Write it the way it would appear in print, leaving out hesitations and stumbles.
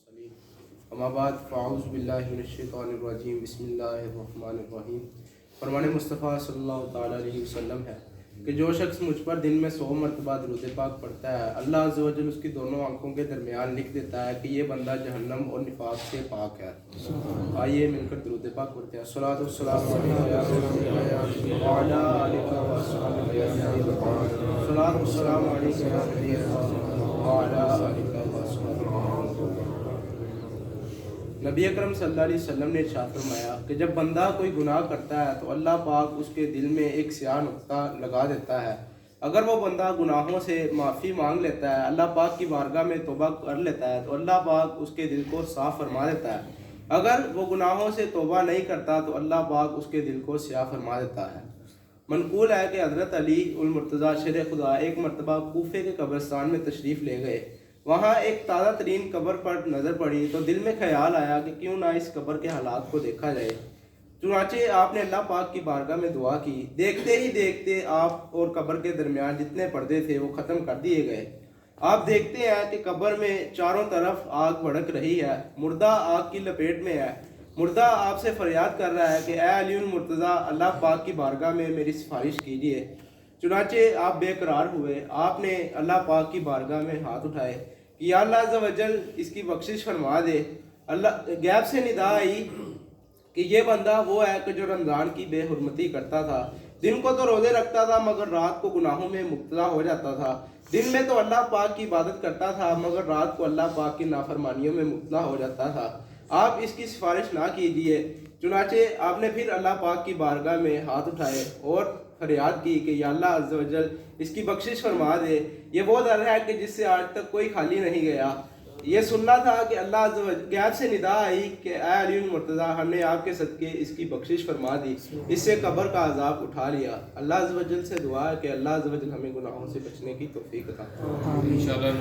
اما بعد فاعوذ باللہ من الشیطان الرجیم بسم اللہ الرحمن الرحیم۔ فرمان مصطفیٰ صلی اللہ تعالیٰ علیہ وسلم ہے کہ جو شخص مجھ پر دن میں 100 مرتبہ درود پاک پڑھتا ہے، اللہ عز و جل اس کی دونوں آنکھوں کے درمیان لکھ دیتا ہے کہ یہ بندہ جہنم اور نفاق سے پاک ہے۔ آئیے مل کر درود پاک پڑھتے ہیں۔ الصلاۃ والسلام علیک یا رسول اللہ وعلی آلک واصحابک اجمعین۔ الصلاۃ والسلام علیک یا نبی اللہ وعلی آلک واصحابک اجمعین۔ نبی اکرم صلی اللہ علیہ وسلم نے ارشاد فرمایا کہ جب بندہ کوئی گناہ کرتا ہے تو اللہ پاک اس کے دل میں ایک سیاہ نقطہ لگا دیتا ہے۔ اگر وہ بندہ گناہوں سے معافی مانگ لیتا ہے، اللہ پاک کی بارگاہ میں توبہ کر لیتا ہے تو اللہ پاک اس کے دل کو صاف فرما دیتا ہے۔ اگر وہ گناہوں سے توبہ نہیں کرتا تو اللہ پاک اس کے دل کو سیاہ فرما دیتا ہے۔ منقول ہے کہ حضرت علی المرتضیٰ شیر خدا ایک مرتبہ کوفے کے قبرستان میں تشریف لے گئے۔ وہاں ایک تازہ ترین قبر پر نظر پڑی تو دل میں خیال آیا کہ کیوں نہ اس قبر کے حالات کو دیکھا جائے۔ چنانچہ آپ نے اللہ پاک کی بارگاہ میں دعا کی۔ دیکھتے ہی دیکھتے آپ اور قبر کے درمیان جتنے پردے تھے وہ ختم کر دیے گئے۔ آپ دیکھتے ہیں کہ قبر میں چاروں طرف آگ بھڑک رہی ہے، مردہ آگ کی لپیٹ میں ہے۔ مردہ آپ سے فریاد کر رہا ہے کہ اے علی المرتضیٰ، اللہ پاک کی بارگاہ میں میری سفارش کیجیے۔ چنانچہ آپ بے قرار ہوئے۔ آپ نے اللہ پاک کی بارگاہ میں ہاتھ اٹھائے کہ یا اللہ عز و جل اس کی بخشش فرما دے۔ اللہ غیب سے ندا آئی کہ یہ بندہ وہ ہے کہ جو رمضان کی بے حرمتی کرتا تھا، دن کو تو روزے رکھتا تھا مگر رات کو گناہوں میں مبتلا ہو جاتا تھا، دن میں تو اللہ پاک کی عبادت کرتا تھا مگر رات کو اللہ پاک کی نافرمانیوں میں مبتلا ہو جاتا تھا، آپ اس کی سفارش نہ کیجیے۔ چنانچہ آپ نے پھر اللہ پاک کی بارگاہ میں ہاتھ اٹھائے اور فریاد کی کہ یا اللہ عز و جل اس کی بخشش فرما دے۔ یہ وہ در ہے کہ جس سے آج تک کوئی خالی نہیں گیا۔ یہ سننا تھا کہ اللہ عز و جل غیب سے ندا آئی کہ اے علی المرتضیٰ، ہم نے آپ کے صدقے اس کی بخشش فرما دی، اس سے قبر کا عذاب اٹھا لیا۔ اللہ عز و جل سے دعا ہے کہ اللہ عز و جل ہمیں گناہوں سے بچنے کی توفیق عطا فرمائے۔